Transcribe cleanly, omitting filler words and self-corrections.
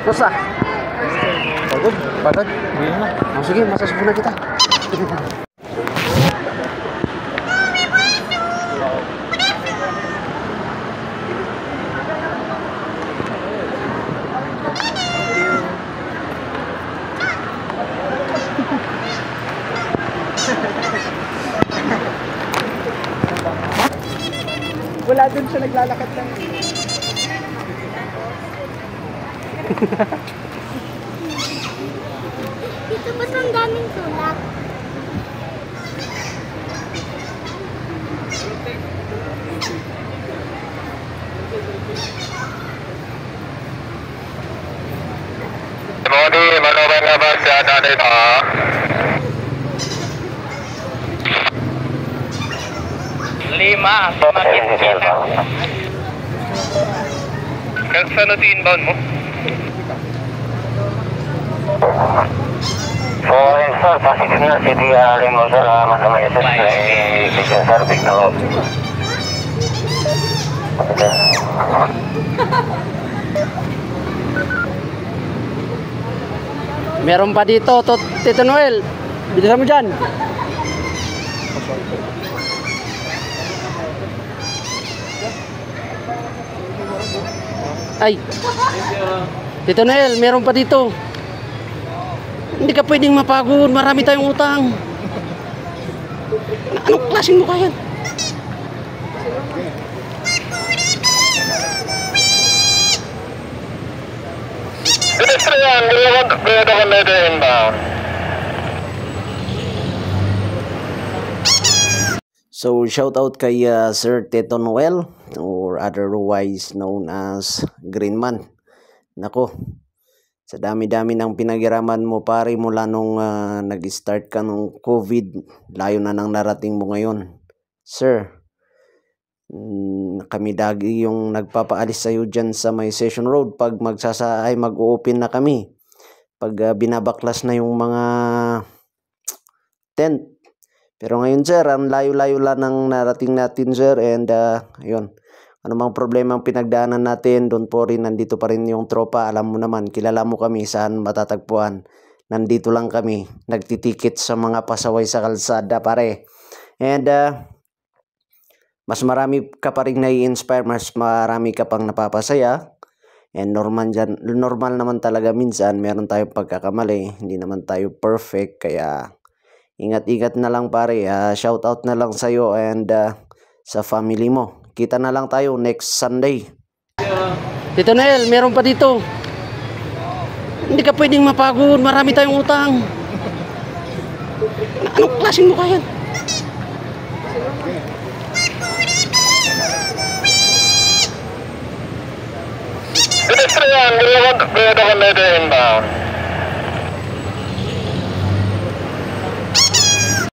Basta. Pagod? Pagod? Hindi na. Oh, sige, masasbo na kita. Wala dun siya naglalakad lang. Dito ba ang daming sulat? Modi, manoban na ba siya natin ha? Lima, pumakit kita. Saan ito inbound mo? Foreign sir, pasig na City Limo sir, masama SS na i-station sir, big na loob. Meron pa dito, Tito Noel. Bilisan mo dyan. Ay. Tito Noel, meron pa dito. Hindi ka pwedeng mapagod. Marami tayong utang. Anong klaseng mukha yan? So shout out kay Sir Tito Noel, or otherwise known as Greenman. Nako, sa dami-dami ng pinaghiraman mo pare mula nung nag-start ka nung COVID, layo na nang narating mo ngayon. Sir, kami dagi yung nagpapaalis sa'yo dyan sa may Session Road pag mag-open na kami. Pag binabaklas na yung mga tent. Pero ngayon sir, ang layo-layo lang ng narating natin sir, and ayun, anumang problema ang pinagdaanan natin, doon po rin, nandito pa rin yung tropa. Alam mo naman, kilala mo kami, saan matatagpuan. Nandito lang kami, nagtitikit sa mga pasaway sa kalsada pare. And mas marami ka pa rin nai-inspire, mas marami ka pang napapasaya. And normal naman talaga minsan, meron tayong pagkakamali, hindi naman tayo perfect, kaya ingat-ingat na lang pare. Shout out na lang sa'yo and sa family mo. Kita na lang tayo next Sunday. Tito Noel, meron pa dito. Hindi ka pwedeng mapagod. Marami tayong utang. Anong klaseng mukha yan? Pedestrian, 200 meter inbound.